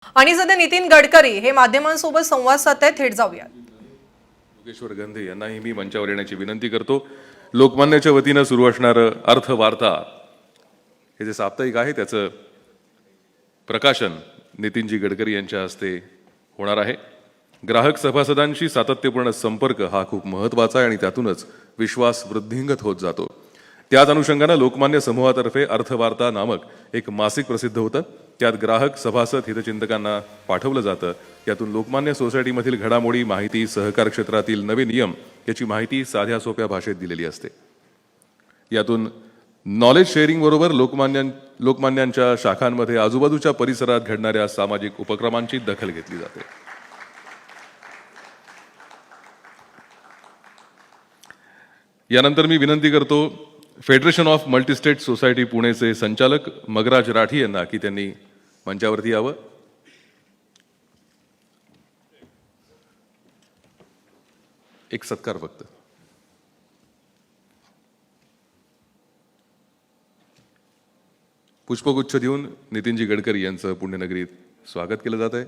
आणि सध्या नितीन गडकरी हे माध्यमांसोबत संवाद साधतायत. थेट जाऊया. योगेश्वर गंधे यांनाही मी मंचावर येण्याची विनंती करतो. लोकमान्याच्या वतीनं सुरू असणारं अर्थवार्ता हे जे साप्ताहिक आहे त्याचं प्रकाशन नितीनजी गडकरी यांच्या हस्ते होणार आहे. ग्राहक सभासदांशी सातत्यपूर्ण संपर्क हा खूप महत्त्वाचा आहे आणि त्यातूनच विश्वास वृद्धिंगत होत जातो. त्याच अनुषंगानं लोकमान्य समूहातर्फे अर्थवार्ता नामक एक मासिक प्रसिद्ध होतं. त्यात ग्राहक सभासद हितचिंतकांना पाठवलं जातं. यातून लोकमान्य सोसायटीमधील घडामोडी, माहिती, सहकार क्षेत्रातील नवे नियम याची माहिती साध्या सोप्या भाषेत दिलेली असते. यातून नॉलेज शेअरिंग बरोबर लोकमान्यांच्या शाखांमध्ये आजूबाजूच्या परिसरात घडणाऱ्या सामाजिक उपक्रमांची दखल घेतली जाते. यानंतर मी विनंती करतो फेडरेशन ऑफ मल्टीस्टेट सोसायटी पुणेचे संचालक मगराज राठी यांना की त्यांनी मंचावरती यावं. एक सत्कार फक्त. पुष्पगुच्छ देऊन नितीनजी गडकरी यांचं पुण्यनगरीत स्वागत केलं जात आहे.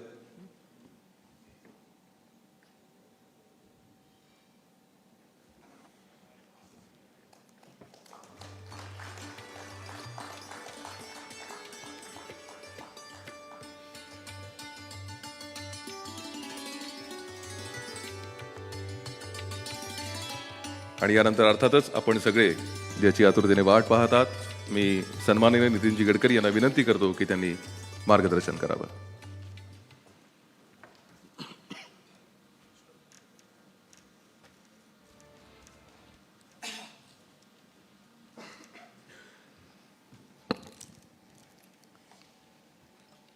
आणि यानंतर अर्थातच आपण सगळे ज्याची आतुरतेने वाट पाहतात, मी सन्माननीय नितीनजी गडकरी यांना विनंती करतो की त्यांनी मार्गदर्शन करावं.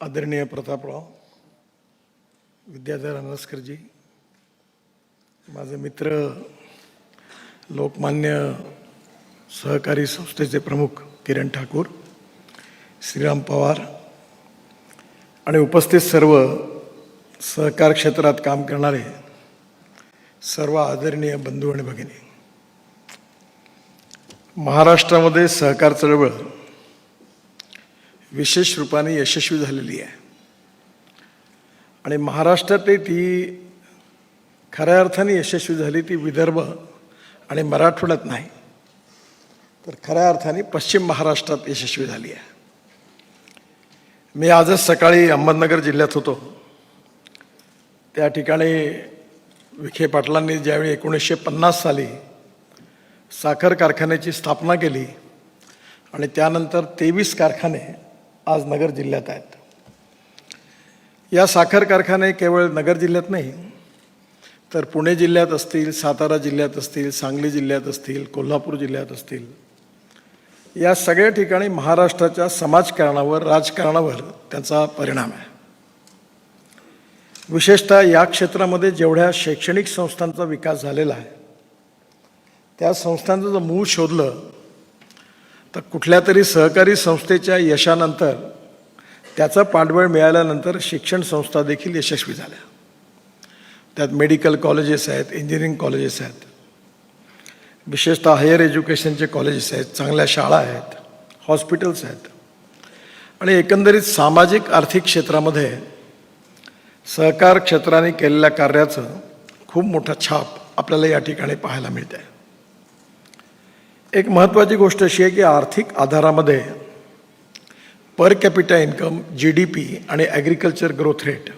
आदरणीय प्रतापराव, विद्याधर अनस्करजी, माझे मित्र, लोकमान्य सहकारी संस्थेचे प्रमुख किरण ठाकूर, श्रीराम पवार आणि उपस्थित सर्व सहकार क्षेत्रात काम करणारे सर्व आदरणीय बंधू आणि भगिनी, महाराष्ट्रामध्ये सहकार चळवळ विशेष रूपाने यशस्वी झालेली आहे. आणि महाराष्ट्रातली ती खऱ्या अर्थाने यशस्वी झाली ती विदर्भ आणि मराठवाड्यात नाही, तर खऱ्या अर्थाने पश्चिम महाराष्ट्रात यशस्वी झाली आहे. मी आजच सकाळी अहमदनगर जिल्ह्यात होतो. त्या ठिकाणी विखे पाटलांनी ज्यावेळी 1950 साली साखर कारखान्याची स्थापना केली आणि त्यानंतर 23 कारखाने आज नगर जिल्ह्यात आहेत. या साखर कारखाने केवळ नगर जिल्ह्यात नाही, तर पुणे जिल्ह्यात असतील, सातारा जिल्ह्यात असतील, सांगली जिल्ह्यात असतील, कोल्हापूर जिल्ह्यात असतील, या सगळ्या ठिकाणी महाराष्ट्राच्या समाजकारणावर, राजकारणावर त्याचा परिणाम आहे. विशेषतः या क्षेत्रामध्ये जेवढ्या शैक्षणिक संस्थांचा विकास झालेला आहे, त्या संस्थांचं जर मूळ शोधलं तर कुठल्या तरी सहकारी संस्थेच्या यशानंतर, त्याचं पाठबळ मिळाल्यानंतर शिक्षण संस्था देखील यशस्वी झाल्या. त्यात मेडिकल कॉलेजेस आहेत, इंजिनिअरिंग कॉलेजेस आहेत, विशेषतः हायर एज्युकेशनचे कॉलेजेस आहेत, चांगल्या शाळा आहेत, हॉस्पिटल्स आहेत. आणि एकंदरीत सामाजिक आर्थिक क्षेत्रामध्ये सहकार क्षेत्राने केलेल्या कार्याचं खूप मोठा छाप आपल्याला या ठिकाणी पाहायला मिळते. एक महत्त्वाची गोष्ट अशी आहे की आर्थिक आधारामध्ये पर कॅपिटा इन्कम, GDP आणि ॲग्रिकल्चर ग्रोथ रेट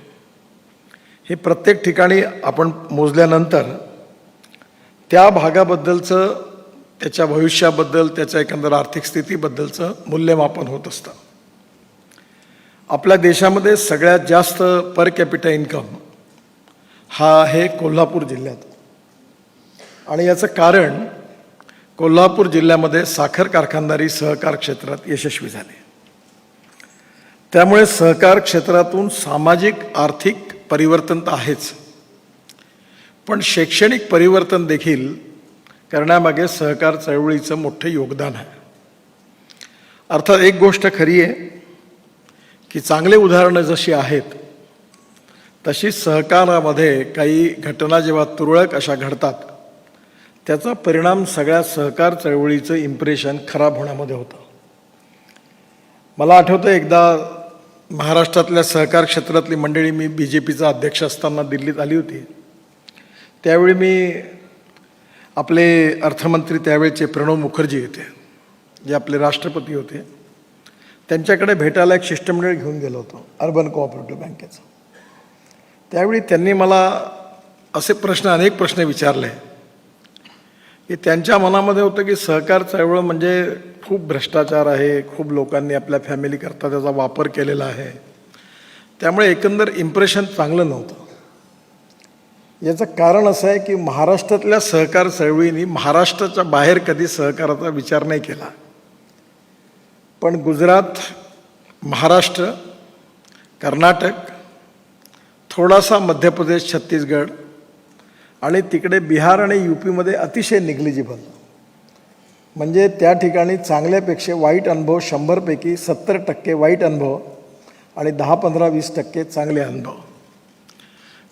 हे प्रत्येक ठिकाणी आपण मोजल्यानंतर त्या भागाबद्दलचं, त्याच्या भविष्याबद्दल, त्याच्या एकंदर आर्थिक स्थितीबद्दलचं मूल्यमापन होत असतं. आपल्या देशामध्ये सगळ्यात जास्त पर कॅपिटा इन्कम हा आहे कोल्हापूर जिल्ह्यात. आणि याचं कारण कोल्हापूर जिल्ह्यामध्ये साखर कारखानदारी सहकार क्षेत्रात यशस्वी झाले. त्यामुळे सहकार क्षेत्रातून सामाजिक आर्थिक परिवर्तन तर आहेच, पण शैक्षणिक परिवर्तन देखील करण्यामागे सहकार चळवळीचं मोठं योगदान आहे. अर्थात एक गोष्ट खरी आहे की चांगले उदाहरणं जशी आहेत तशी सहकारामध्ये काही घटना जेव्हा तुरळक अशा घडतात, त्याचा परिणाम सगळ्या सहकार चळवळीचं इम्प्रेशन खराब होण्यामध्ये होतं. मला आठवतं एकदा महाराष्ट्रातल्या सहकार क्षेत्रातली मंडळी, मी BJPचा अध्यक्ष असताना दिल्लीत आली होती. त्यावेळी मी आपले अर्थमंत्री त्यावेळेचे प्रणव मुखर्जी होते, जे आपले राष्ट्रपती होते, त्यांच्याकडे भेटायला एक शिष्टमंडळ घेऊन गेलो होतो अर्बन कोऑपरेटिव्ह बँकेचं. त्यावेळी त्यांनी मला असे अनेक प्रश्न विचारले की त्यांच्या मनामध्ये होतं की सहकार चळवळ म्हणजे खूप भ्रष्टाचार आहे, खूप लोकांनी आपल्या फॅमिलीकरता त्याचा वापर केलेला आहे, त्यामुळे एकंदर इम्प्रेशन चांगलं नव्हतं. याचं कारण असं आहे की महाराष्ट्रातल्या सहकार चळवळींनी महाराष्ट्राच्या बाहेर कधी सहकाराचा विचार नाही केला. पण गुजरात, महाराष्ट्र, कर्नाटक, थोडासा मध्य प्रदेश, छत्तीसगड आणि तिकडे बिहार आणि UPमध्ये अतिशय निग्लिजिबल, म्हणजे त्या ठिकाणी चांगल्यापेक्षा वाईट अनुभव 100पैकी 70% वाईट अनुभव आणि 10-15-20% चांगले अनुभव.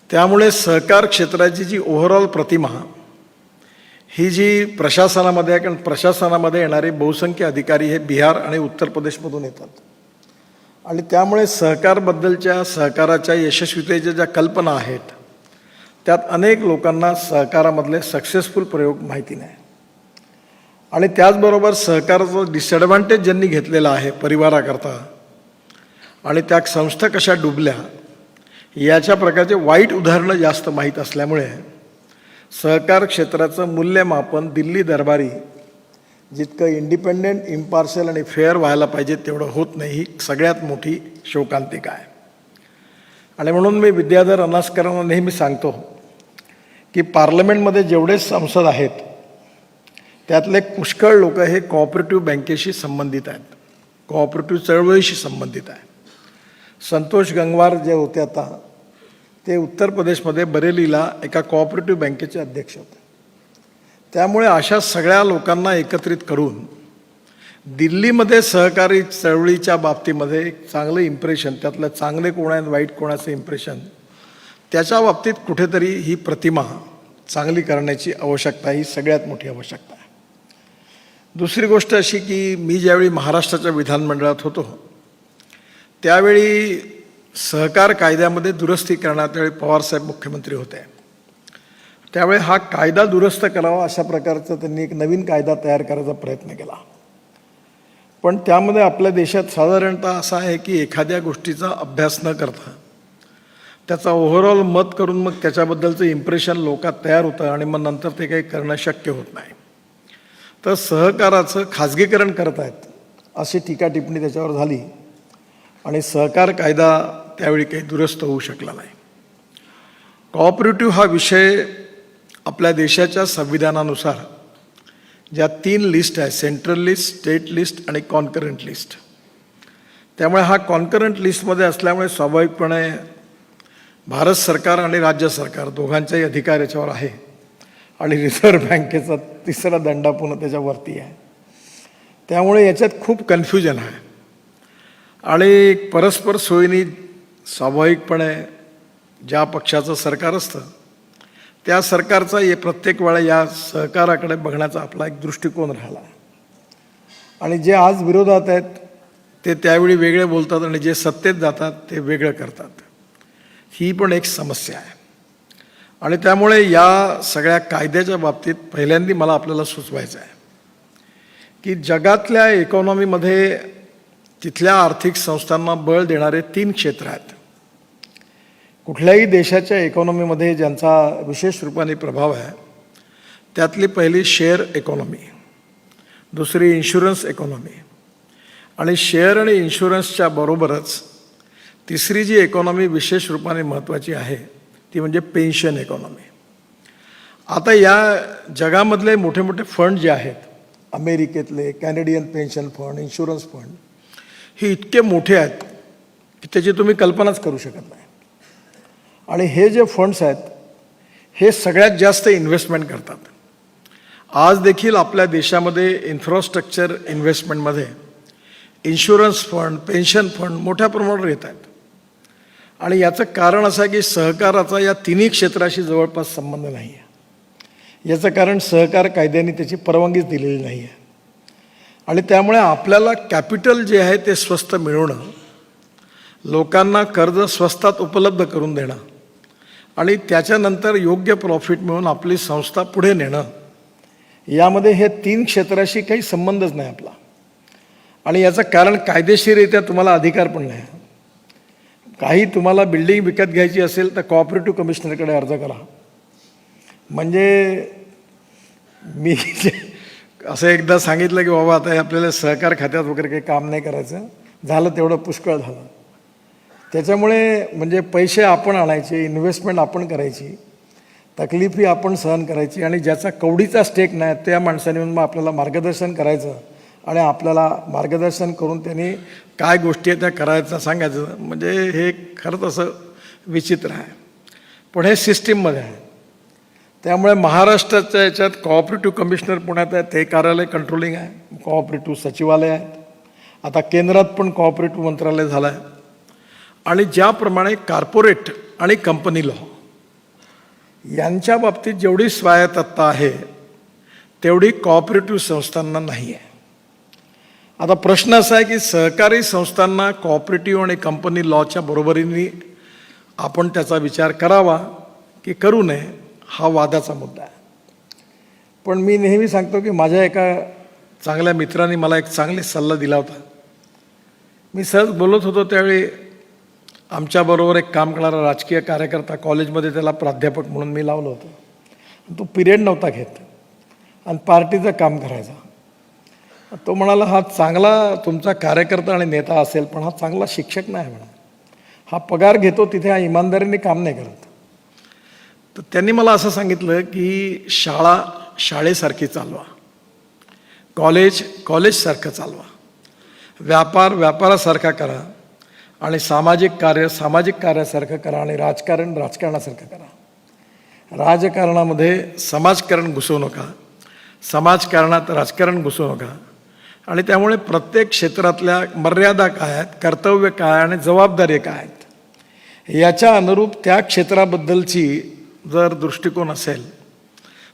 त्यामुळे सहकार क्षेत्राची जी ओव्हरऑल प्रतिमा ही जी प्रशासनामध्ये आहे, कारण प्रशासनामध्ये येणारे बहुसंख्य अधिकारी हे बिहार आणि उत्तर प्रदेशमधून येतात, आणि त्यामुळे सहकाराच्या यशस्वीतेच्या ज्या कल्पना आहेत त्यात अनेक लोकांना सहकारामधले सक्सेसफुल प्रयोग माहिती नाही. आणि त्याचबरोबर सहकाराचा डिसएडव्हान्टेज ज्यांनी घेतलेला आहे परिवाराकरता आणि त्या संस्था कशा डुबल्या याच्या प्रकारचे वाईट उदाहरणं जास्त माहीत असल्यामुळे सहकार क्षेत्राचं मूल्यमापन दिल्ली दरबारी जितकं इंडिपेंडेंट, इम्पार्शियल आणि फेअर व्हायला पाहिजे तेवढं होत नाही. ही सगळ्यात मोठी शोकांतिका आहे. आणि म्हणून मी विद्याधर अनासकरांना नेहमी सांगतो की पार्लमेंटमध्ये जेवढे संसद आहेत त्यातले पुष्कळ लोक हे कोऑपरेटिव्ह बँकेशी संबंधित आहेत, कोऑपरेटिव्ह चळवळीशी संबंधित आहे. संतोष गंगवार जे होते आता, ते उत्तर प्रदेशमध्ये बरेलीला एका कोऑपरेटिव्ह बँकेचे अध्यक्ष होते. त्यामुळे अशा सगळ्या लोकांना एकत्रित करून दिल्लीमध्ये सहकारी चळवळीच्या बाबतीमध्ये एक चांगलं इम्प्रेशन, त्यातलं चांगले कोण आहे वाईट कोणाचं इम्प्रेशन, त्याच्या बाबतीत कुठेतरी ही प्रतिमा चांगली करण्याची आवश्यकता, ही सगळ्यात मोठी आवश्यकता आहे. दुसरी गोष्ट अशी की मी ज्यावेळी महाराष्ट्राच्या विधानमंडळात होतो त्यावेळी सहकार कायद्यामध्ये दुरुस्ती करण्यात त्यावेळी पवारसाहेब मुख्यमंत्री होते. त्यावेळी हा कायदा दुरुस्त करावा अशा प्रकारचा त्यांनी एक नवीन कायदा तयार करायचा प्रयत्न केला. पण त्यामध्ये आपल्या देशात साधारणतः असं आहे की एखाद्या गोष्टीचा अभ्यास न करता त्याचा ओव्हरऑल मत करून मग त्याच्याबद्दलचं इम्प्रेशन लोकात तयार होतं आणि मग नंतर ते काही करणं शक्य होत नाही. तर सहकाराचं खाजगीकरण करत आहेत अशी टीका टिप्पणी त्याच्यावर झाली आणि सहकार कायदा त्यावेळी काही दुरुस्त होऊ शकला नाही. कोऑपरेटिव्ह हा विषय आपल्या देशाच्या संविधानानुसार ज्या 3 लिस्ट आहे, सेंट्रल लिस्ट, स्टेट लिस्ट आणि कॉन्करंट लिस्ट, त्यामुळे हा कॉन्करंट लिस्टमध्ये असल्यामुळे स्वाभाविकपणे भारत सरकार आणि राज्य सरकार दोघांचाही अधिकार याच्यावर आहे आणि रिझर्व्ह बँकेचा 3रा दंडा पुन्हा त्याच्यावरती आहे. त्यामुळे याच्यात खूप कन्फ्युजन आहे आणि परस्पर सोयीने स्वाभाविकपणे ज्या पक्षाचं सरकार असतं त्या सरकारचा प्रत्येक वेळा या सहकाराकडे बघण्याचा आपला एक दृष्टिकोन राहिला आणि जे आज विरोधात आहेत ते त्यावेळी वेगळे बोलतात आणि जे सत्तेत जातात ते वेगळं करतात. ही पण एक समस्या आहे. आणि त्यामुळे या सगळ्या कायद्याच्या बाबतीत पहिल्यांदा मला आपल्याला सुचवायचं आहे की जगातल्या इकॉनॉमीमध्ये तिथल्या आर्थिक संस्थांना बळ देणारे 3 क्षेत्र आहेत. कुठल्याही देशाच्या इकॉनॉमीमध्ये ज्यांचा विशेष रूपाने प्रभाव आहे त्यातली पहिली शेअर इकॉनॉमी, दुसरी इन्शुरन्स इकॉनॉमी आणि शेअर आणि इन्शुरन्सच्या बरोबरच तिसरी जी इकॉनॉमी विशेष रूपाने महत्त्वाची आहे ती म्हणजे पेन्शन इकॉनॉमी. आता या जगामधले मोठे मोठे फंड जे आहेत, अमेरिकेतले Canadian pension fund, insurance fund, हे इतके मोठे आहेत की त्याची तुम्ही कल्पनाच करू शकत नाही. आणि हे जे फंड्स आहेत हे सगळ्यात जास्त इन्व्हेस्टमेंट करतात. आज देखील आपल्या देशामध्ये इन्फ्रास्ट्रक्चर इन्व्हेस्टमेंटमध्ये इन्शुरन्स फंड, पेन्शन फंड मोठ्या प्रमाणावर येत आहेत. आणि याचं कारण असं आहे की सहकाराचा या 3 क्षेत्राशी जवळपास संबंध नाही आहे. याचं कारण सहकार कायद्याने त्याची परवानगीच दिलेली नाही आहे. आणि त्यामुळे आपल्याला कॅपिटल जे आहे ते स्वस्त मिळवणं लोकांना कर्ज स्वस्तात उपलब्ध करून देणं आणि त्याच्यानंतर योग्य प्रॉफिट मिळून आपली संस्था पुढे नेणं, यामध्ये हे 3 क्षेत्राशी काही संबंधच नाही आपला. आणि याचं कारण कायदेशीररित्या तुम्हाला अधिकार पण नाही. काही तुम्हाला बिल्डिंग विकत घ्यायची असेल तर कोऑपरेटिव्ह कमिशनरकडे अर्ज करा. म्हणजे मी असं एकदा सांगितलं की बाबा आता हे आपल्याला सहकार खात्यात वगैरे काही काम नाही करायचं, झालं तेवढं पुष्कळ झालं. त्याच्यामुळे म्हणजे पैसे आपण आणायचे, इन्व्हेस्टमेंट आपण करायची, तकलिफी आपण सहन करायची आणि ज्याचा कवडीचा स्टेक नाही त्या माणसाने मग आपल्याला मार्गदर्शन करायचं आणि आपल्याला मार्गदर्शन करून त्यांनी काय गोष्टी आहेत त्या करायचं सांगायचं. म्हणजे हे खरंच असं विचित्र आहे, पण हे सिस्टीममध्ये आहे. त्यामुळे महाराष्ट्राच्या याच्यात कोऑपरेटिव्ह कमिशनर पुण्यात आहे, ते कार्यालय कंट्रोलिंग आहे, कोऑपरेटिव्ह सचिवालय आहेत, आता केंद्रात पण कोऑपरेटिव्ह मंत्रालय झालं आहे. आणि ज्याप्रमाणे कॉर्पोरेट आणि कंपनी लॉ यांच्या बाबतीत जेवढी स्वायत्तता आहे तेवढी कोऑपरेटिव्ह संस्थांना नाही आहे. आता प्रश्न असा आहे की सहकारी संस्थांना कोऑपरेटिव्ह आणि कंपनी लॉच्या बरोबरीने आपण त्याचा विचार करावा की करू नये, हा वादाचा मुद्दा आहे. पण मी नेहमी सांगतो की माझ्या एका चांगल्या मित्राने मला एक चांगले सल्ला दिला होता. मी सहज बोलत होतो त्यावेळी आमच्याबरोबर एक काम करणारा राजकीय कार्यकर्ता, कॉलेजमध्ये त्याला प्राध्यापक म्हणून मी लावलं होतं. तो पिरियड नव्हता घेत आणि पार्टीचं काम करायचा. तो म्हणाला हा चांगला तुमचा कार्यकर्ता आणि नेता असेल पण हा चांगला शिक्षक नाही म्हणा, हा पगार घेतो तिथे हा इमानदारीने काम नाही करत. तर त्यांनी मला असं सांगितलं की शाळा शाळेसारखी चालवा, कॉलेज कॉलेजसारखं चालवा, व्यापार व्यापारासारखा करा आणि सामाजिक कार्य सामाजिक कार्यासारखं करा आणि राजकारण राजकारणासारखं करा. राजकारणामध्ये समाजकारण घुसवू नका, समाजकारणात राजकारण घुसवू नका. आणि त्यामुळे प्रत्येक क्षेत्रातल्या मर्यादा काय आहेत, कर्तव्य काय आणि जबाबदारी काय आहेत, याच्या अनुरूप त्या क्षेत्राबद्दलची जर दृष्टिकोन असेल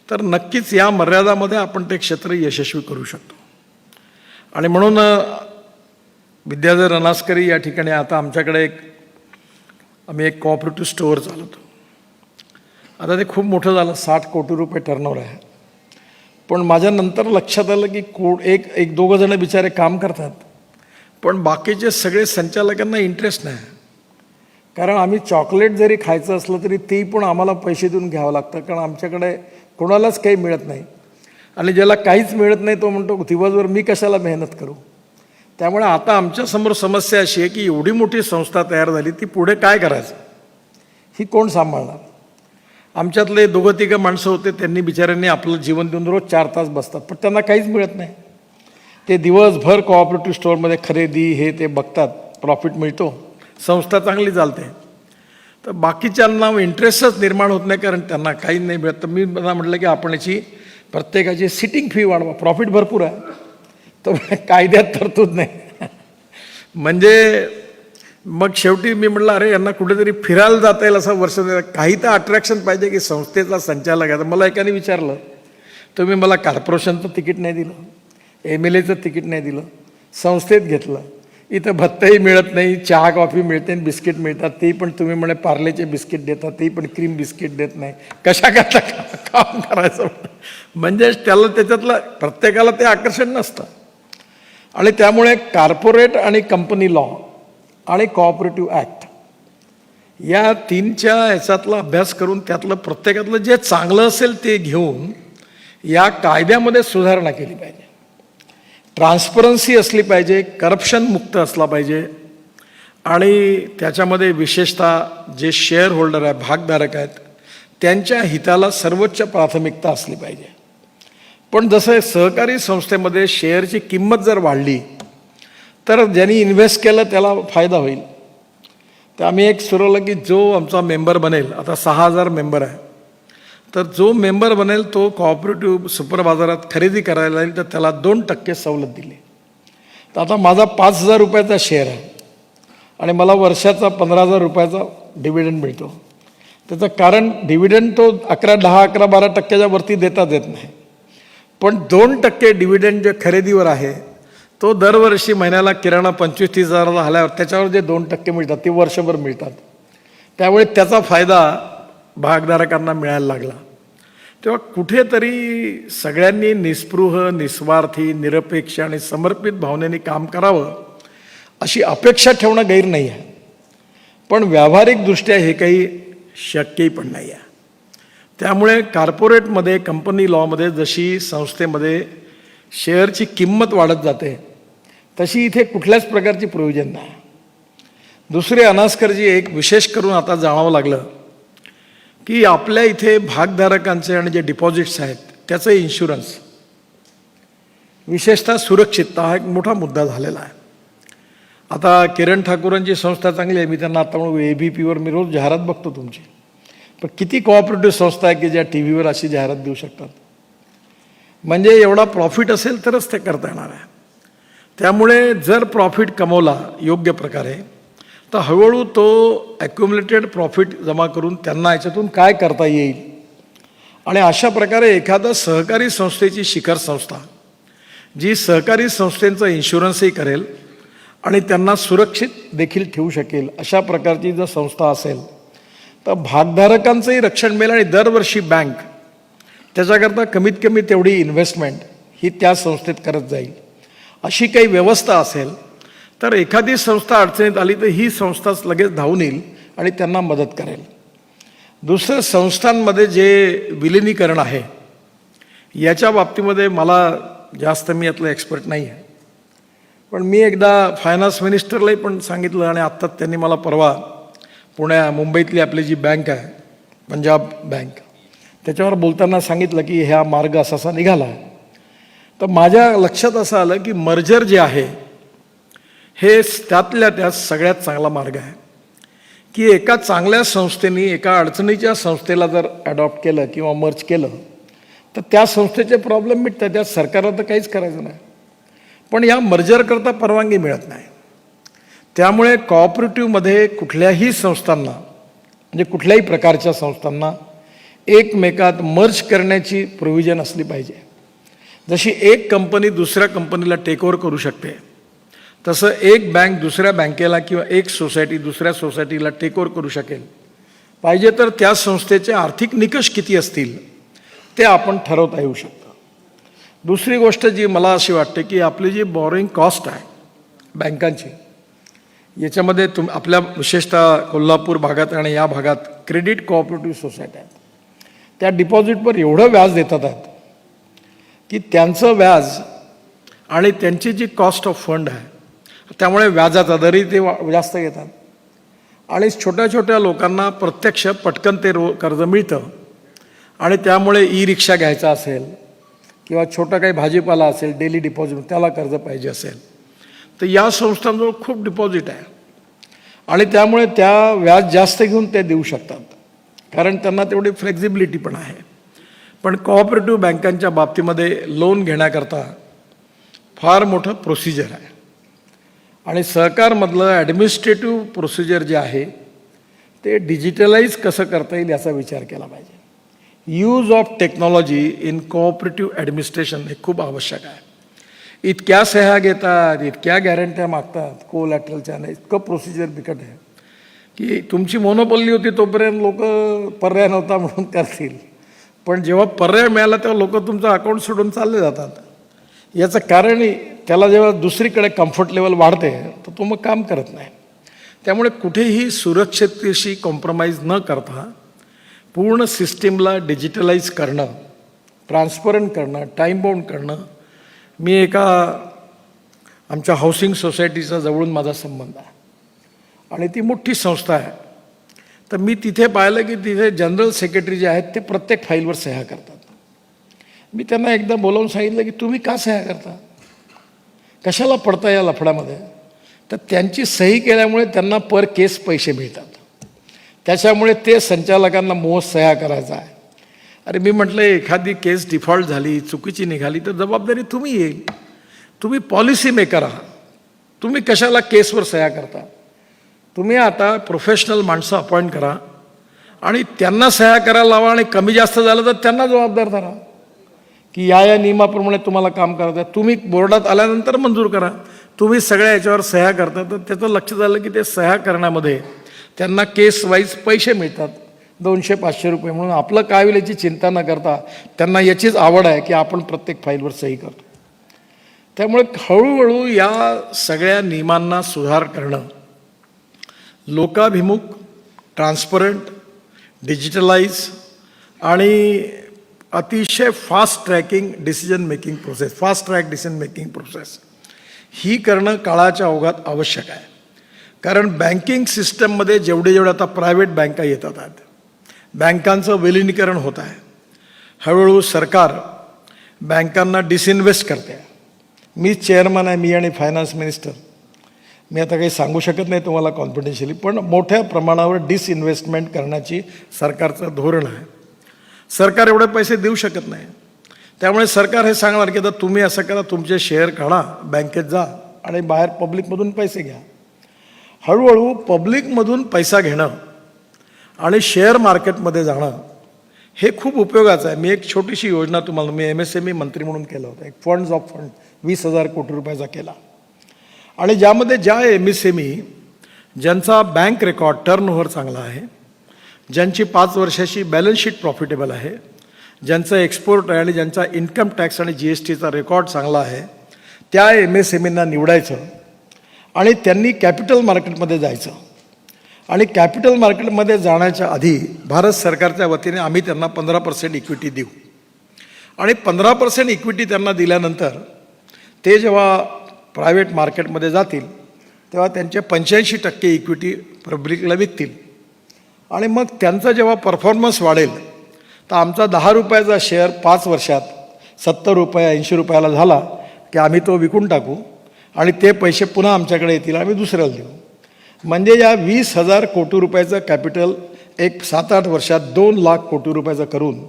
तर नक्कीच या मर्यादामध्ये आपण ते क्षेत्र यशस्वी करू शकतो. आणि म्हणून विद्याधर रनासकरी या ठिकाणी आता आमच्याकडे आम्ही एक कोऑपरेटिव्ह स्टोअर चालवतो. आता ते खूप मोठं झालं, 60 कोटी रुपये टर्नओव्हर आहे. पण माझ्या नंतर लक्षात आलं की एक दोघं जण बिचारे काम करतात पण बाकीचे सगळे संचालकांना इंटरेस्ट नाही. कारण आम्ही चॉकलेट जरी खायचं असलं तरी ती पण आम्हाला पैसे देऊन घ्यावं लागतं, कारण आमच्याकडे कोणालाच काही मिळत नाही. आणि ज्याला काहीच मिळत नाही तो म्हणतो दिवसभर मी कशाला मेहनत करू. त्यामुळे आता आमच्यासमोर समस्या अशी आहे की एवढी मोठी संस्था तयार झाली, ती पुढे काय करायचं, ही कोण सांभाळणार. आमच्यातले 2-3 माणसं होते, त्यांनी बिचाऱ्यांनी आपलं जीवन देऊन रोज 4 तास बसतात पण त्यांना काहीच मिळत नाही. ते दिवसभर कोऑपरेटिव्ह स्टोअरमध्ये खरेदी हे ते बघतात, प्रॉफिट मिळतो, संस्था चांगली चालते. तर बाकीच्यांना इंटरेस्टच निर्माण होत नाही कारण त्यांना काही नाही मिळत. तर मी मला म्हटलं की आपण याची प्रत्येकाची सिटिंग फी वाढवा, प्रॉफिट भरपूर आहे तर कायद्यात तरतूद नाही. म्हणजे मग शेवटी मी म्हटलं अरे यांना कुठेतरी फिरायला जाता येईल असं वर्ष, काही तर अट्रॅक्शन पाहिजे की संस्थेचा संचालक आहे. मला एकाने विचारलं तुम्ही मला कॉर्पोरेशनचं तिकीट नाही दिलं, MLAचं तिकीट नाही दिलं, संस्थेत घेतलं, इथं भत्ताही मिळत नाही, चहा कॉफी मिळते आणि बिस्किट मिळतात, ते पण तुम्ही म्हणे पार्लेचे बिस्किट देतात, ते पण क्रीम बिस्किट देत नाही, कशा करता काम करायचं. म्हणजे त्याला त्याच्यातलं प्रत्येकाला ते आकर्षण नसतं. आणि त्यामुळे कॉर्पोरेट आणि कंपनी लॉ आणि कोऑपरेटिव्ह ॲक्ट या 3च्या ह्याच्यातला अभ्यास करून त्यातलं प्रत्येकातलं जे चांगलं असेल ते घेऊन या कायद्यामध्ये सुधारणा केली पाहिजे. ट्रान्सपरन्सी असली पाहिजे, करप्शन मुक्त असला पाहिजे आणि त्याच्यामध्ये विशेषतः जे शेअर होल्डर आहे, भागधारक आहेत, त्यांच्या हिताला सर्वोच्च प्राथमिकता असली पाहिजे. पण जसं सहकारी संस्थेमध्ये शेअरची किंमत जर वाढली तर ज्यांनी इन्व्हेस्ट केलं त्याला फायदा होईल. तर आम्ही एक सुरवलं की जो आमचा मेंबर बनेल, आता 6000 मेंबर आहे, तर जो मेंबर बनेल तो कोऑपरेटिव्ह सुपर बाजारात खरेदी करायला येईल तर त्याला 2% सवलत दिली. तर आता माझा 5000 रुपयाचा शेअर आहे आणि मला वर्षाचा 15000 रुपयाचा डिव्हिडंड मिळतो. त्याचं कारण डिव्हिडंड तो 10-11-12% वरती देता येत नाही, पण 2% डिव्हिडंड जे खरेदीवर आहे तो दरवर्षी महिन्याला किराणा 25-30 हजाराला आल्यावर त्याच्यावर जे 2% मिळतात ते वर्षभर मिळतात. त्यामुळे त्याचा फायदा भागधारकांना मिळायला लागला. तेव्हा कुठेतरी सगळ्यांनी निस्पृह, निस्वार्थी, निरपेक्ष आणि समर्पित भावनेने काम करावं अशी अपेक्षा ठेवणं गैर नाही आहे. पण व्यावहारिकदृष्ट्या हे काही शक्यही पण नाही आहे. त्यामुळे कॉर्पोरेटमध्ये, कंपनी लॉमध्ये जशी संस्थेमध्ये शेअरची किंमत वाढत जाते तशी इथे कुठल्याच प्रकारची प्रोव्हिजन नाही. दुसरे अनास्करजी एक विशेष करून आता जाणावं लागलं की आपल्या इथे भागधारकांचे आणि जे डिपॉझिट्स आहेत त्याचं इन्शुरन्स, विशेषतः सुरक्षितता हा एक मोठा मुद्दा झालेला आहे. आता किरण ठाकूरांची संस्था चांगली आहे, मी त्यांना आता म्हणून ABPवर मी रोज जाहिरात बघतो तुमची. पण किती कोऑपरेटिव्ह संस्था आहे की ज्या TV वर अशी जाहिरात देऊ शकतात. म्हणजे एवढा प्रॉफिट असेल तरच ते करता येणार आहे. त्यामुळे जर प्रॉफिट कमवला योग्य प्रकारे तर हळूहळू तो ॲक्युम्युलेटेड प्रॉफिट जमा करून त्यांना याच्यातून काय करता येईल आणि अशा प्रकारे एखादा सहकारी संस्थेची शिखर संस्था जी सहकारी संस्थेचं इन्शुरन्सही करेल आणि त्यांना सुरक्षित देखील ठेवू शकेल अशा प्रकारची जर संस्था असेल तर भागधारकांचंही रक्षण मिळेल आणि दरवर्षी बँक त्याच्याकरता कमीत कमी तेवढी इन्व्हेस्टमेंट ही त्या संस्थेत करत जाईल. अशी काही व्यवस्था असेल तर एखादी संस्था अडचणीत आली तर ही संस्थाच लगेच धावून येईल आणि त्यांना मदत करेल. दुसरं, संस्थांमध्ये जे विलिनीकरण आहे याच्या बाबतीमध्ये मला जास्त, मी यातलं एक्सपर्ट नाही आहे. पण मी एकदा फायनान्स मिनिस्टरलाही पण सांगितलं आणि आत्ता त्यांनी मला परवा मुंबईतली आपली जी बँक आहे पंजाब बँक त्याच्यावर बोलताना सांगितलं की ह्या मार्ग असा निघाला. तर माझ्या लक्षात असं आलं की मर्जर जे आहे हे त्यातल्या त्यात सगळ्यात चांगला मार्ग आहे की एका चांगल्या संस्थेने एका अडचणीच्या संस्थेला जर ॲडॉप्ट केलं किंवा मर्ज केलं तर त्या संस्थेचे प्रॉब्लेम मिटतात. त्यात सरकारला तर काहीच करायचं नाही. पण या मर्जरकरता परवानगी मिळत नाही. त्यामुळे कॉपरेटिव्हमध्ये कुठल्याही संस्थांना, म्हणजे कुठल्याही प्रकारच्या संस्थांना एकमेकात मर्ज करण्याची प्रोव्हिजन असली पाहिजे. जशी एक कंपनी दुसऱ्या कंपनीला टेक ओव्हर करू शकते तसं एक बँक दुसऱ्या बँकेला किंवा एक सोसायटी दुसऱ्या सोसायटीला टेक ओव्हर करू शकेल. पाहिजे तर त्या संस्थेचे आर्थिक निकष किती असतील ते आपण ठरवता येऊ शकतं. दुसरी गोष्ट जी मला अशी वाटते की आपली जी बॉरोईंग कॉस्ट आहे बँकांची, याच्यामध्ये आपल्या विशेषतः कोल्हापूर भागात आणि या भागात क्रेडिट कोऑपरेटिव्ह सोसायटी आहेत. त्या डिपॉझिटवर एवढं व्याज देतात आहेत की त्यांचं व्याज आणि त्यांची जी कॉस्ट ऑफ फंड आहे त्यामुळे व्याजाचा दरही ते जास्त घेतात आणि छोट्या छोट्या लोकांना प्रत्यक्ष पटकन ते कर्ज मिळतं. आणि त्यामुळे ई-रिक्षा घ्यायचा असेल किंवा छोटा काही भाजीपाला असेल डेली डिपॉझिट त्याला कर्ज पाहिजे असेल तर या संस्थांजवळ खूप डिपॉझिट आहे आणि त्यामुळे त्या व्याज जास्त घेऊन ते देऊ शकतात कारण त्यांना तेवढी फ्लेक्झिबिलिटी पण आहे. पण कोऑपरेटिव्ह बँकांच्या बाबतीमध्ये लोन घेण्याकरता फार मोठं प्रोसिजर आहे आणि सहकारमधलं ॲडमिनिस्ट्रेटिव्ह प्रोसिजर जे आहे ते डिजिटलाइज कसं करता येईल याचा विचार केला पाहिजे. Use of technology in cooperative administration हे खूप आवश्यक आहे. इतक्या सह्या घेतात, इतक्या गॅरंट्या मागतात कोलॅटरलच्या, इतकं प्रोसिजर बिकट आहे की तुमची मोनोपॉली होती तोपर्यंत लोक पर्याय नव्हता म्हणून करतील, पण जेव्हा पर्याय मिळाला तेव्हा लोक तुमचं अकाउंट सोडून चालले जातात. याचं कारणही त्याला जेव्हा दुसरीकडे कम्फर्ट लेवल वाढते तर तो मग काम करत नाही. त्यामुळे कुठेही सुरक्षिततेशी कॉम्प्रोमाइज न करता पूर्ण सिस्टीमला डिजिटलाइज करणं, ट्रान्सपरंट करणं, टाईम बाउंड करणं. मी एका आमच्या हाऊसिंग सोसायटीचा जवळून माझा संबंध आहे आणि ती मोठी संस्था आहे. तर मी तिथे पाहिलं की तिथे जनरल सेक्रेटरी जे आहेत ते प्रत्येक फाईलवर सह्या करतात. मी त्यांना एकदा बोलावून सांगितलं की तुम्ही का सह्या करता, कशाला पडता या लफड्यामध्ये. तर त्यांची सही केल्यामुळे त्यांना पर केस पैसे मिळतात, त्याच्यामुळे ते संचालकांना मोह सह्या करायचा आहे. अरे मी म्हटलं एखादी केस डिफॉल्ट झाली, चुकीची निघाली तर जबाबदारी तुम्ही येईल. तुम्ही पॉलिसी मेकर आहात, तुम्ही कशाला केसवर सह्या करता. तुम्ही आता प्रोफेशनल माणसं अपॉइंट करा आणि त्यांना सह्या करायला लावा आणि कमी जास्त झालं तर त्यांना जबाबदार धरा. की या नियमाप्रमाणे तुम्हाला काम करायचं आहे, तुम्ही बोर्डात आल्यानंतर मंजूर करा. तुम्ही सगळ्या याच्यावर सह्या करता, तर त्याचं लक्ष झालं की ते सह्या करण्यामध्ये त्यांना केस वाईज पैसे मिळतात 200-500 रुपये. म्हणून आपलं काय होईल याची चिंता न करता त्यांना याचीच आवड आहे की आपण प्रत्येक फाईलवर सही करतो. त्यामुळे हळूहळू या सगळ्या नियमांना सुधार करणं, लोकाभिमुख, ट्रान्सपरंट, डिजिटलाइज आणि अतिशय fast track decision making process ही करणं काळाच्या ओघात आवश्यक आहे. कारण बँकिंग सिस्टममध्ये जेवढे आता प्रायव्हेट बँका येतात आहेत, बँकांचं विलिनीकरण होत आहे. हळूहळू सरकार बँकांना डिसइन्व्हेस्ट करते. मी चेअरमन आहे, मी आणि फायनान्स मिनिस्टर. मी आता काही सांगू शकत नाही तुम्हाला कॉन्फिडेन्शियली, पण मोठ्या प्रमाणावर डिसइन्व्हेस्टमेंट करण्याची सरकारचं धोरण आहे. सरकार एवढे पैसे देऊ शकत नाही. त्यामुळे सरकार हे सांगणार की आता तुम्ही असं करा, तुमचे शेअर काढा, बँकेत जा आणि बाहेर पब्लिकमधून पैसे घ्या. हळूहळू पब्लिकमधून पैसा घेणं आणि शेअर मार्केटमध्ये जाणं हे खूप उपयोगाचं आहे. मी एक छोटीशी योजना तुम्हाला, मी MSME मंत्री म्हणून केलं होतं. एक फंड 20,000 कोटी रुपयाचा केला. आणि ज्यामध्ये ज्या MSME ज्यांचा बँक रेकॉर्ड टर्नओव्हर चांगला आहे, ज्यांची 5 वर्षाची बॅलन्स शीट प्रॉफिटेबल आहे, ज्यांचा एक्सपोर्ट आहे आणि ज्यांचा इन्कम टॅक्स आणि GSTचा रेकॉर्ड चांगला आहे, त्या MSMEंना निवडायचं आणि त्यांनी कॅपिटल मार्केटमध्ये जायचं. आणि कॅपिटल मार्केटमध्ये जाण्याच्या आधी भारत सरकारच्या वतीने आम्ही त्यांना 15% इक्विटी देऊ. आणि 15% इक्विटी त्यांना दिल्यानंतर ते जेव्हा प्रायव्हेट मार्केटमध्ये जातील तेव्हा त्यांचे 85% इक्विटी पब्लिकला विकतील. आणि मग त्यांचा जेव्हा परफॉर्मन्स वाढेल तर आमचा 10 रुपयाचा शेअर 5 वर्षात 70 रुपये 80 रुपयाला झाला की आम्ही तो विकून टाकू आणि ते पैसे पुन्हा आमच्याकडे येतील, आम्ही दुसऱ्याला देऊ. म्हणजे या 20,000 कोटी रुपयाचं कॅपिटल एक 7-8 वर्षात 2 लाख कोटी रुपयाचं करून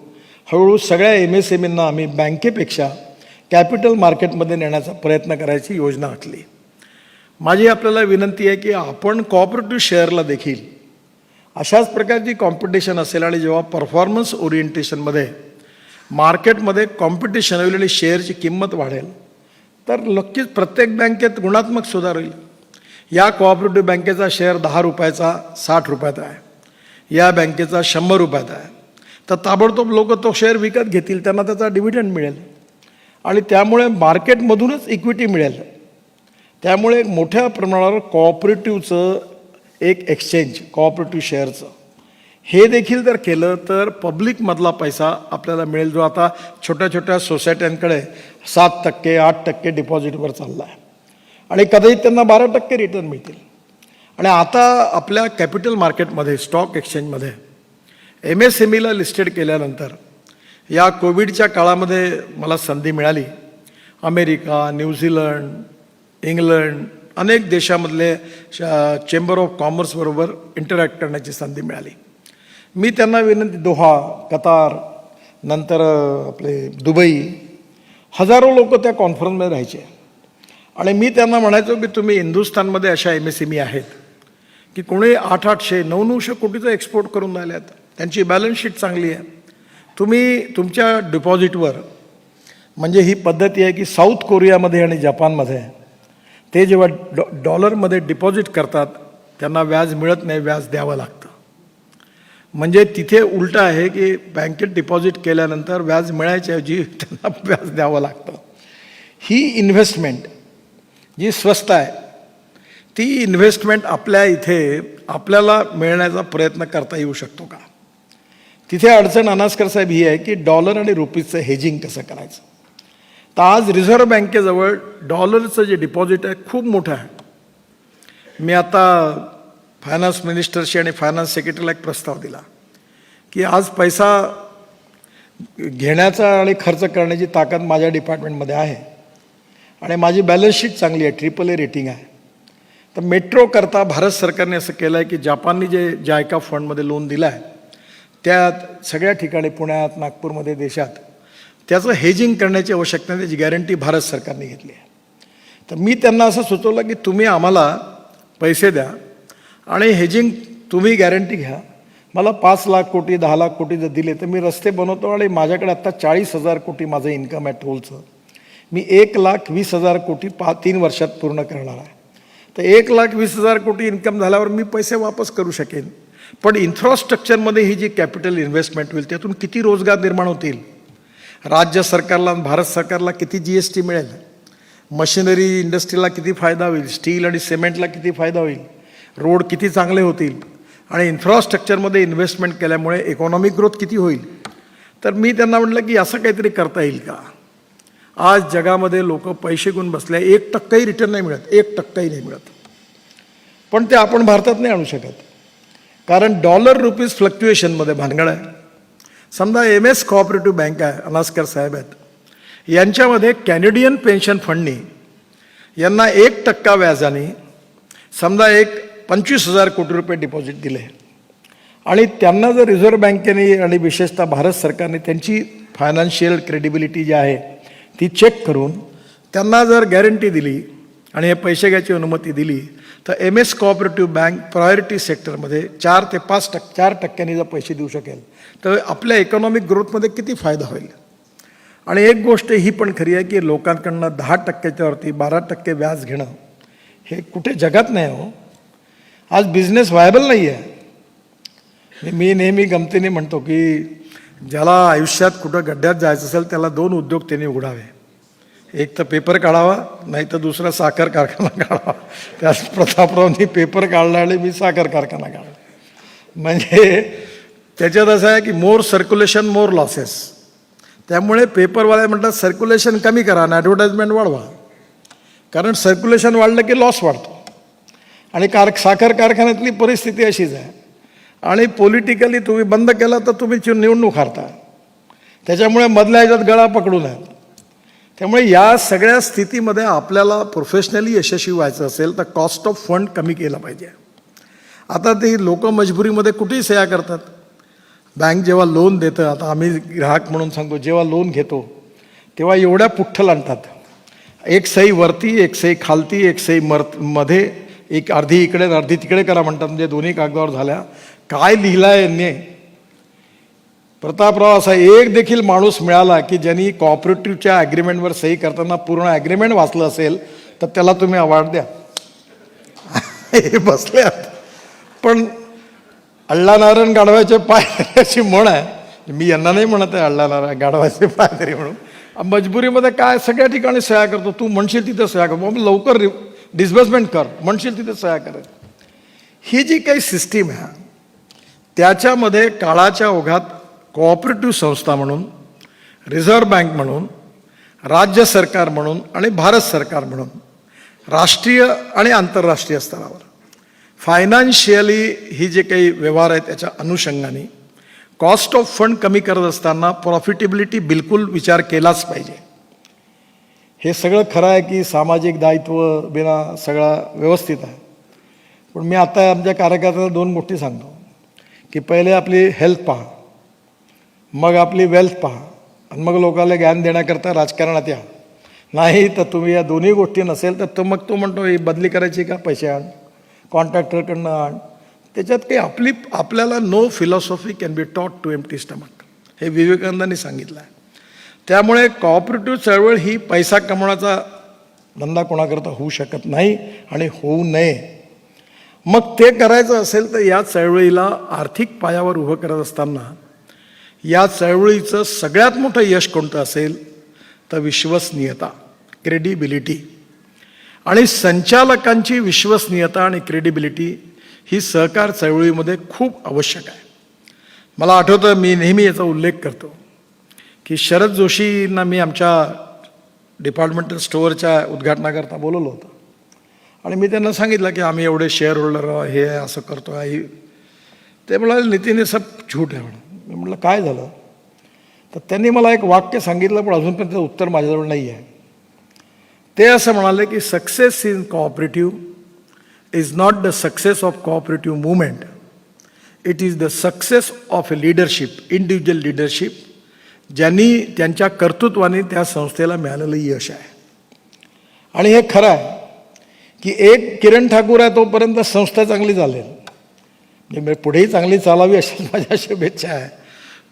हळूहळू सगळ्या MSMEंना आम्ही बँकेपेक्षा कॅपिटल मार्केटमध्ये नेण्याचा प्रयत्न करायची योजना आखली. माझी आपल्याला विनंती आहे की आपण कोऑपरेटिव्ह शेअरला देखील अशाच प्रकारची कॉम्पिटिशन असेल आणि जेव्हा परफॉर्मन्स ओरिएंटेशनमध्ये मार्केटमध्ये कॉम्पिटिशन होईल आणि शेअरची किंमत वाढेल तर नक्कीच प्रत्येक बँकेत गुणात्मक सुधार होईल. या कोऑपरेटिव्ह बँकेचा शेअर 10 रुपयाचा 60 रुपयात आहे, या बँकेचा 100 रुपयात आहे, तर ताबडतोब लोक तो शेअर विकत घेतील, त्यांना त्याचा डिव्हिडंड मिळेल आणि त्यामुळे मार्केटमधूनच इक्विटी मिळेल. त्यामुळे मोठ्या प्रमाणावर कोऑपरेटिव्हचं एक एक्सचेंज, कोऑपरेटिव्ह शेअरचं हे देखील जर केलं तर पब्लिकमधला पैसा आपल्याला मिळेल, जो आता छोट्या छोट्या सोसायट्यांकडे 7%, 8% डिपॉझिटवर चालला आहे आणि कदाचित त्यांना 12% रिटर्न मिळतील. आणि आता आपल्या कॅपिटल मार्केटमध्ये, स्टॉक एक्सचेंजमध्ये MSMEला लिस्टेड केल्यानंतर या कोविडच्या काळामध्ये मला संधी मिळाली. अमेरिका, न्यूझीलंड, इंग्लंड, अनेक देशामधले चेंबर ऑफ कॉमर्सबरोबर इंटरॅक्ट करण्याची संधी मिळाली. मी त्यांना विनंती, दोहा, कतार, नंतर आपले दुबई, हजारो लोक त्या कॉन्फरन्समध्ये राहायचे आणि मी त्यांना म्हणायचो की तुम्ही हिंदुस्थानमध्ये अशा MSME आहेत की कोणी 800, 900 कोटीचं एक्सपोर्ट करून राहिले आहेत, त्यांची बॅलन्स शीट चांगली आहे. तुम्ही तुमच्या डिपॉझिटवर, म्हणजे ही पद्धती आहे की साऊथ कोरियामध्ये आणि जपानमध्ये ते जेव्हा डॉलरमध्ये डिपॉझिट करतात त्यांना व्याज मिळत नाही, व्याज द्यावं लागतं. म्हणजे तिथे उलटं आहे की बँकेत डिपॉझिट केल्यानंतर व्याज मिळायच्याऐवजी त्यांना व्याज द्यावं लागतं. ही इन्व्हेस्टमेंट जी स्वस्त आहे ती इन्व्हेस्टमेंट आपल्या इथे आपल्याला मिळण्याचा प्रयत्न करता येऊ शकतो का? तिथे अडचण अनास्कर साहेब ही आहे की डॉलर आणि रुपीजचं हेजिंग कसं करायचं. तर आज रिझर्व्ह बँकेजवळ डॉलरचं जे डिपॉझिट आहे खूप मोठं आहे. मी आता फायनान्स मिनिस्टरशी आणि फायनान्स सेक्रेटरीला एक प्रस्ताव दिला की आज पैसा घेण्याचा आणि खर्च करण्याची ताकद माझ्या डिपार्टमेंटमध्ये आहे आणि माझी बॅलन्स शीट चांगली आहे, AAA रेटिंग आहे. तर मेट्रो करता भारत सरकारने असं केलं आहे की जापाननी जे जायका फंडमध्ये लोन दिलं आहे त्यात सगळ्या ठिकाणी, पुण्यात, नागपूरमध्ये, देशात त्याचं हेजिंग करण्याची आवश्यकता, त्याची गॅरंटी भारत सरकारने घेतली आहे. तर मी त्यांना असं सुचवलं की तुम्ही आम्हाला पैसे द्या आणि हेजिंग तुम्ही गॅरंटी घ्या, मला 5 लाख कोटी 10 लाख कोटी जर दिले तर मी रस्ते बनवतो आणि माझ्याकडे आत्ता 40,000 कोटी माझं इन्कम आहे टोलचं. मी 1,20,000 कोटी 3 वर्षात पूर्ण करणार आहे. तर 1,20,000 कोटी इन्कम झाल्यावर मी पैसे वापस करू शकेन. पण इन्फ्रास्ट्रक्चरमध्ये ही जी कॅपिटल इन्व्हेस्टमेंट होईल त्यातून किती रोजगार निर्माण होतील, राज्य सरकारला आणि भारत सरकारला किती GST मिळेल, मशिनरी इंडस्ट्रीला किती फायदा होईल, स्टील आणि सिमेंटला किती फायदा होईल, रोड किती चांगले होतील आणि इन्फ्रास्ट्रक्चरमध्ये इन्व्हेस्टमेंट केल्यामुळे इकॉनॉमिक ग्रोथ किती होईल. तर मी त्यांना म्हटलं की असं काहीतरी करता येईल का. आज जगामध्ये लोक पैसे घेऊन बसले, 1% रिटर्न नाही मिळत, 1% नाही मिळत. पण ते आपण भारतात नाही आणू शकत, कारण डॉलर रुपीज फ्लक्च्युएशनमध्ये भानगड आहे. समजा MS कोऑपरेटिव्ह बँक आहे, अनास्कर साहेब आहेत, यांच्यामध्ये कॅनेडियन पेन्शन फंडनी यांना 1% व्याजाने समजा 25,000 कोटी रुपये डिपॉझिट दिले आणि त्यांना जर रिझर्व्ह बँकेने आणि विशेषतः भारत सरकारने त्यांची फायनान्शियल क्रेडिबिलिटी जी आहे ती चेक करून त्यांना जर गॅरंटी दिली आणि हे पैसे घ्यायची अनुमती दिली तर MS कोऑपरेटिव्ह बँक प्रायोरिटी सेक्टरमध्ये 4 ते 4% जर पैसे देऊ शकेल तर आपल्या इकॉनॉमिक ग्रोथमध्ये किती फायदा होईल. आणि एक गोष्ट ही पण खरी आहे की लोकांकडनं 10%च्या वरती 12% व्याज घेणं हे कुठे जगात नाही हो. आज बिझनेस व्हायबल नाही आहे. मी नेहमी गमतीने म्हणतो की ज्याला आयुष्यात कुठं गड्ड्यात जायचं असेल त्याला 2 उद्योग त्यांनी उघडावे, एक तर पेपर काढावा, नाही तर दुसरा साखर कारखाना काढावा. त्याच प्रतापरावनी पेपर काढला आणि मी साखर कारखाना काढला. म्हणजे त्याच्यात असं आहे की मोर सर्क्युलेशन मोर लॉसेस. त्यामुळे पेपरवाले म्हणतात सर्क्युलेशन कमी करा आणि ॲडव्हर्टाइजमेंट वाढवा, कारण सर्क्युलेशन वाढलं की लॉस वाढतो. आणि साखर कारखान्यातली परिस्थिती अशीच आहे. आणि पॉलिटिकली तुम्ही बंद केला तर तुम्ही निवडणूक हारता, त्याच्यामुळे मधल्या ह्याच्यात गळा पकडून आहे. त्यामुळे या सगळ्या स्थितीमध्ये आपल्याला प्रोफेशनली यशस्वी व्हायचं असेल तर कॉस्ट ऑफ फंड कमी केला पाहिजे. आता ते लोक मजबुरीमध्ये कुठेही सह्या करतात. बँक जेव्हा लोन देतं, आता आम्ही ग्राहक म्हणून सांगतो, जेव्हा लोन घेतो तेव्हा एवढ्या पुठ्ठल आणतात, एक सही वरती एक सही खालती एक सही मध्ये, एक अर्धी इकडे अर्धी तिकडे करा म्हणतात, म्हणजे दोन्ही कागदावर झाल्या. काय लिहिलंय यांनी. प्रतापराव असा एक देखील माणूस मिळाला की ज्यांनी कॉपरेटिव्हच्या ॲग्रीमेंटवर सही करताना पूर्ण ॲग्रीमेंट वाचलं असेल तर त्याला तुम्ही अवॉर्ड द्या. हे बसल्यात. पण अल्ला नारायण गाढवाचे पाय अशी म्हण आहे. मी यांना नाही म्हणत आहे अल्ला नारायण गाढवाचे पाय तरी म्हणून. मजबुरीमध्ये काय सगळ्या ठिकाणी सह्या करतो. तू म्हणशील तिथं सह्या कर, मग लवकर डिस्बर्समेंट कर, म्हणशील तिथे सह्या कर. ही जी काही सिस्टीम आहे त्याच्यामध्ये काळाच्या ओघात कोऑपरेटिव्ह संस्था म्हणून, रिझर्व्ह बँक म्हणून, राज्य सरकार म्हणून आणि भारत सरकार म्हणून राष्ट्रीय आणि आंतरराष्ट्रीय स्तरावर फायनान्शियली ही जे काही व्यवहार आहेत त्याच्या अनुषंगाने कॉस्ट ऑफ फंड कमी करत असताना प्रॉफिटेबिलिटी बिलकुल विचार केलाच पाहिजे. हे सगळं खरं आहे की सामाजिक दायित्व बिना सगळं व्यवस्थित आहे. पण मी आता आमच्या कार्यकर्त्याला 2 गोष्टी सांगतो की पहिले आपली हेल्थ पहा, मग आपली वेल्थ पहा आणि मग लोकांना ज्ञान देण्याकरता राजकारणात या. नाही तर तुम्ही या दोन्ही गोष्टी नसेल तर मग तो म्हणतो ही बदली करायची का, पैसे आण, कॉन्ट्रॅक्टरकडनं आण. त्याच्यात काही आपल्याला no philosophy can be taught to empty stomach, हे विवेकानंदांनी सांगितलं आहे. त्यामुळे कॉपरेटिव्ह चळवळ ही पैसा कमवण्याचा धंदा कोणाकरता होऊ शकत नाही आणि होऊ नये. मग ते करायचं असेल तर या चळवळीला आर्थिक पायावर उभं करत असताना या चळवळीचं सगळ्यात मोठं यश कोणतं असेल तर विश्वसनीयता, क्रेडिबिलिटी. आणि संचालकांची विश्वसनीयता आणि क्रेडिबिलिटी ही सहकार चळवळीमध्ये खूप आवश्यक आहे. मला आठवतं, मी नेहमी याचा उल्लेख करतो की शरद जोशींना मी आमच्या डिपार्टमेंटल स्टोअरच्या उद्घाटनाकरता बोलवलं होतं आणि मी त्यांना सांगितलं की आम्ही एवढे शेअर होल्डर हे असं करतो आहे. ते म्हणाले नितीन हे सब झूट आहे म्हणून. मी म्हटलं काय झालं, तर त्यांनी मला एक वाक्य सांगितलं पण अजून पण त्याचं उत्तर माझ्याजवळ नाही आहे. ते असं म्हणाले की success in cooperative is not the success of cooperative movement, it is the success of a leadership, individual leadership, ज्यांनी त्यांच्या कर्तृत्वाने त्या संस्थेला मिळालेलं यश आहे. आणि हे खरं आहे की एक किरण ठाकूर आहे तोपर्यंत संस्था चांगली चालेल, म्हणजे पुढेही चांगली चालावी अशी माझ्या शुभेच्छा आहे.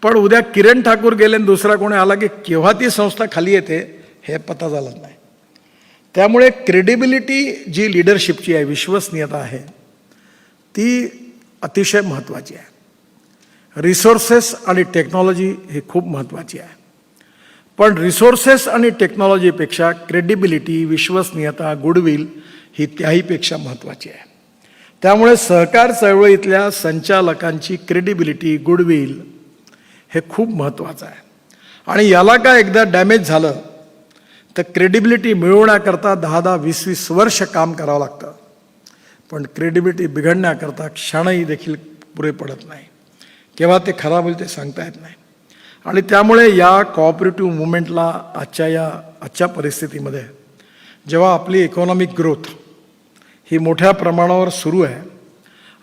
पण उद्या किरण ठाकूर गेले आणि दुसरा कोणी आला की केव्हा ती संस्था खाली येते हे पता चालत नाही. त्यामुळे क्रेडिबिलिटी जी लिडरशिपची आहे, विश्वसनीयता आहे, ती अतिशय महत्त्वाची आहे. रिसोर्सेस आणि टेक्नॉलॉजी ही खूप महत्त्वाची आहे. पण रिसोर्सेस आणि टेक्नॉलॉजीपेक्षा क्रेडिबिलिटी, विश्वसनीयता, गुडविल ही त्याहीपेक्षा महत्त्वाची आहे. त्यामुळे सहकार चळवळीतल्या संचालकांची क्रेडिबिलिटी, गुडविल हे खूप महत्त्वाचं आहे. आणि याला काय एकदा डॅमेज झालं तर क्रेडिबिलिटी मिळवण्याकरता 10-10, 20-20 वर्ष काम करावं लागतं. पण क्रेडिबिलिटी बिघडण्याकरता क्षणही देखील पुरे पडत नाही. केव्हा ते खराब होईल ते सांगता येत नाही. आणि त्यामुळे या कोऑपरेटिव्ह मुवमेंटला आजच्या परिस्थितीमध्ये जेव्हा आपली इकॉनॉमिक ग्रोथ ही मोठ्या प्रमाणावर सुरू आहे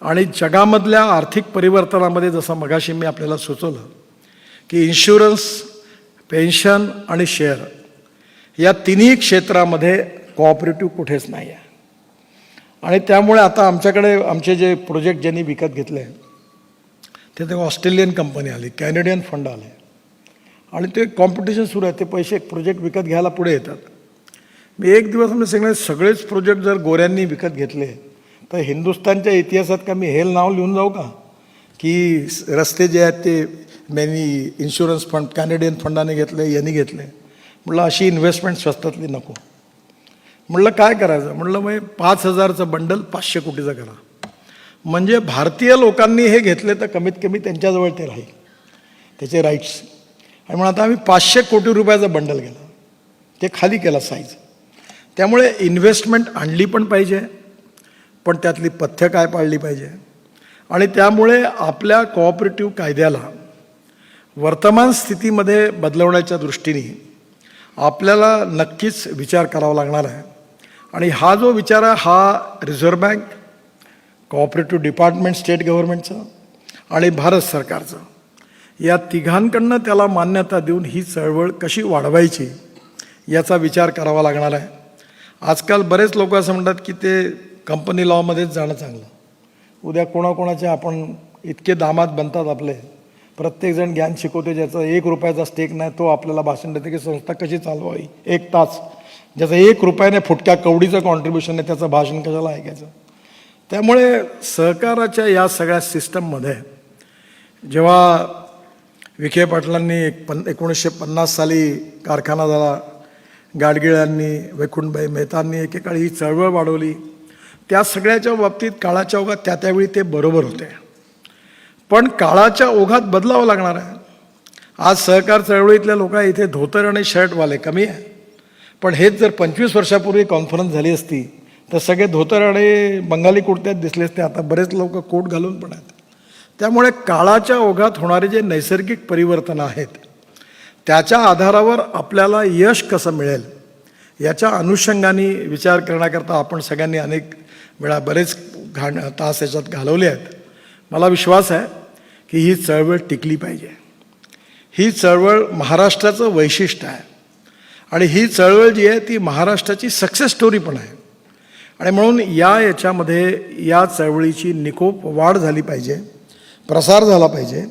आणि जगामधल्या आर्थिक परिवर्तनामध्ये जसं मगाशी मी आपल्याला सुचवलं की इन्शुरन्स, पेन्शन आणि शेअर या तिन्ही क्षेत्रामध्ये कोऑपरेटिव्ह कुठेच नाही आहे. आणि त्यामुळे आता आमच्याकडे आमचे जे प्रोजेक्ट ज्यांनी विकत घेतले ते ऑस्ट्रेलियन कंपनी आली, कॅनेडियन फंड आले आणि ते कॉम्पिटिशन सुरू आहे. ते पैसे प्रोजेक्ट विकत घ्यायला पुढे येतात. मी एक दिवस मी सांगणार सगळेच प्रोजेक्ट जर गोऱ्यांनी विकत घेतले तर हिंदुस्थानच्या इतिहासात का मी हे नाव लिहून जाऊ का की रस्ते जे आहेत ते यांनी इन्शुरन्स फंड कॅनेडियन फंडाने घेतले, यांनी घेतले. म्हटलं अशी इन्व्हेस्टमेंट स्वस्तातली नको. म्हटलं काय करायचं? म्हटलं मग 5,000चं बंडल 500 कोटीचं करा. म्हणजे भारतीय लोकांनी हे घेतले तर कमीत कमी त्यांच्याजवळ ते राहील, त्याचे राईट्स. आणि म्हणून आता आम्ही 500 कोटी रुपयाचं बंडल केलं, ते खाली केलं साईज. त्यामुळे इन्व्हेस्टमेंट आणली पण पाहिजे, पण त्यातली पथ्य काय पाळली पाहिजे. आणि त्यामुळे आपल्या कोऑपरेटिव्ह कायद्याला वर्तमान स्थितीमध्ये बदलवण्याच्या दृष्टीने आपल्याला नक्कीच विचार करावा लागणार आहे. आणि हा जो विचार आहे हा reserve bank, cooperative department state गव्हर्नमेंटचं आणि भारत सरकारचं या तिघांकडनं त्याला मान्यता देऊन ही चळवळ कशी वाढवायची याचा विचार करावा लागणार आहे. आजकाल बरेच लोक असं म्हणतात की ते कंपनी लॉमध्येच जाणं चांगलं. उद्या कोणाकोणाचे आपण इतके दामात बनतात आपले, प्रत्येकजण ज्ञान शिकवते ज्याचा 1 रुपयाचा स्टेक नाही तो आपल्याला भाषण देते की संस्था कशी चालवावी. 1 तास ज्याचं 1 रुपयाने फुटक्या कवडीचं कॉन्ट्रीब्युशन आहे त्याचं भाषण कशाला ऐकायचं. त्यामुळे सहकाराच्या या सगळ्या सिस्टममध्ये जेव्हा विखे पाटलांनी 1950 साली कारखाना झाला, गाडगिळांनी, वैकुंठभाई मेहतांनी एकेकाळी ही चळवळ वाढवली, त्या सगळ्याच्या बाबतीत काळाच्या ओघात त्यावेळी ते बरोबर होते. पण काळाच्या ओघात बदलावं लागणार आहे. आज सहकार चळवळीतल्या लोक इथे धोतर आणि शर्टवाले कमी आहे, पण हेच जर 25 वर्षापूर्वी कॉन्फरन्स झाली असती तर सगळे धोतर आणि बंगाली कुर्त्यात दिसले असते. आता बरेच लोक कोट घालून पण आहेत. त्यामुळे काळाच्या ओघात होणारे जे नैसर्गिक परिवर्तन आहेत त्याच्या आधारावर आपल्याला यश कसं मिळेल याच्या अनुषंगाने विचार करण्याकरता आपण सगळ्यांनी अनेक वेळा बरेच तास याच्यात घालवले आहेत. मला विश्वास आहे की ही चळवळ टिकली पाहिजे. ही चळवळ महाराष्ट्राचं वैशिष्ट्य आहे आणि ही चळवळ जी आहे ती महाराष्ट्राची सक्सेस स्टोरी पण आहे. आणि म्हणून याच्यामध्ये या चळवळीची निकोप वाढ झाली पाहिजे, प्रसार झाला पाहिजे.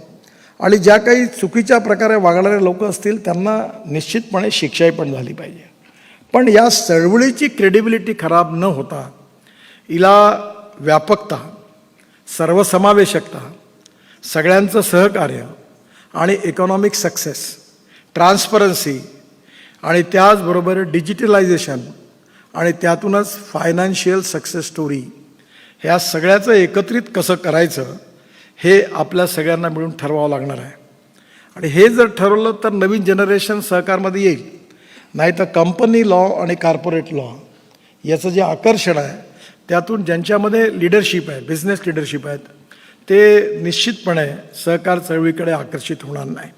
आणि ज्या काही चुकीच्या प्रकारे वागणारे लोक असतील त्यांना निश्चितपणे शिक्षाही पण झाली पाहिजे. पण या चळवळीची क्रेडिबिलिटी खराब न होता हिला व्यापकता, सर्वसमावेशकता, सगळ्यांचं सहकार्य आणि इकॉनॉमिक सक्सेस, ट्रान्सपरन्सी आणि त्याचबरोबर डिजिटलायझेशन आणि त्यातूनच फायनान्शियल सक्सेस स्टोरी ह्या सगळ्याचं एकत्रित कसं करायचं हे आपल्या सगळ्यांना मिळून ठरवावं लागणार आहे. आणि हे जर ठरवलं तर नवीन जनरेशन सहकारमध्ये येईल. नाही तर कंपनी लॉ आणि कॉर्पोरेट लॉ याचं जे आकर्षण आहे त्यातून ज्यांच्यामध्ये लिडरशिप आहे, बिझनेस लिडरशिप आहेत, ते निश्चितपणे सहकार चळवळीकडे आकर्षित होणार नाही.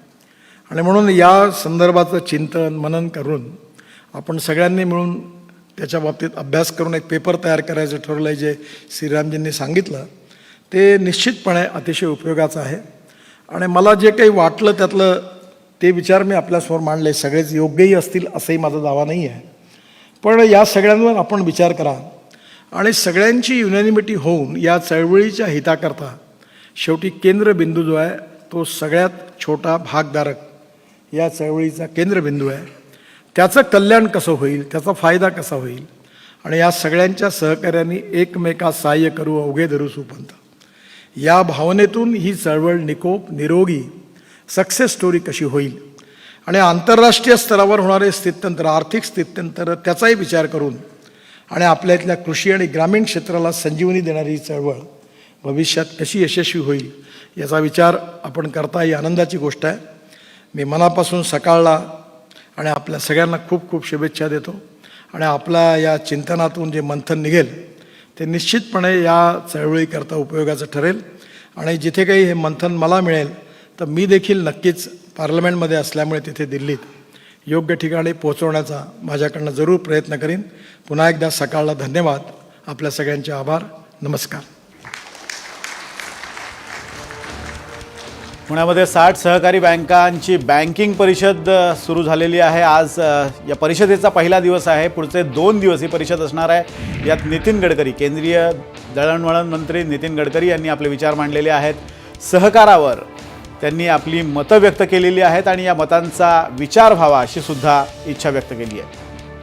आणि म्हणून या संदर्भाचं चिंतन मनन करून आपण सगळ्यांनी मिळून त्याच्या बाबतीत अभ्यास करून एक पेपर तयार करायचं ठरवलं आहे. जे श्रीरामजींनी सांगितलं ते निश्चितपणे अतिशय उपयोगाचं आहे. आणि मला जे काही वाटलं त्यातलं ते विचार मी आपल्यासमोर मांडले. सगळेच योग्यही असतील असंही माझा दावा नाही आहे, पण या सगळ्यांवर आपण विचार करा आणि सगळ्यांची युनॅनिमिटी होऊन या चळवळीच्या हिताकरता शेवटी केंद्रबिंदू जो आहे तो सगळ्यात छोटा भागधारक या चळवळीचा केंद्रबिंदू आहे. त्याचं कल्याण कसं होईल, त्याचा फायदा कसा होईल आणि या सगळ्यांच्या सहकार्याने एकमेकास सहाय्य करू अवघे धरू सुपंथ, या भावनेतून ही चळवळ निरोगी सक्सेस स्टोरी कशी होईल आणि आंतरराष्ट्रीय स्तरावर होणारे स्थित्यंतर, आर्थिक स्थित्यंतर त्याचाही विचार करून आणि आपल्या इथल्या कृषी आणि ग्रामीण क्षेत्राला संजीवनी देणारी ही चळवळ भविष्यात कशी यशस्वी होईल याचा विचार आपण करता ही आनंदाची गोष्ट आहे. मी मनापासून सकाळला आणि आपल्या सगळ्यांना खूप खूप शुभेच्छा देतो आणि आपल्या या चिंतनातून जे मंथन निघेल ते निश्चितपणे या चळवळीकरता उपयोगाचं ठरेल. आणि जिथे काही हे मंथन मला मिळेल तर मी देखील नक्कीच पार्लमेंटमध्ये असल्यामुळे तिथे दिल्लीत योग्य ठिकाणी पोहोचवण्याचा माझ्याकडनं जरूर प्रयत्न करीन. पुन्हा एकदा सकाळला धन्यवाद. आपल्या सगळ्यांचे आभार. नमस्कार. पुण्यामध्ये 60 सहकारी बँकांची बँकिंग परिषद सुरू झालेली आहे. आज या परिषदेचा पहिला दिवस आहे. पुढचे 2 दिवस ही परिषद असणार आहे. यात नितीन गडकरी, केंद्रीय दळणवळण मंत्री नितीन गडकरी यांनी आपले विचार मांडलेले आहेत. सहकारावर त्यांनी आपली मतं व्यक्त केलेली आहेत आणि या मतांचा विचार व्हावा अशी सुद्धा इच्छा व्यक्त केली आहे.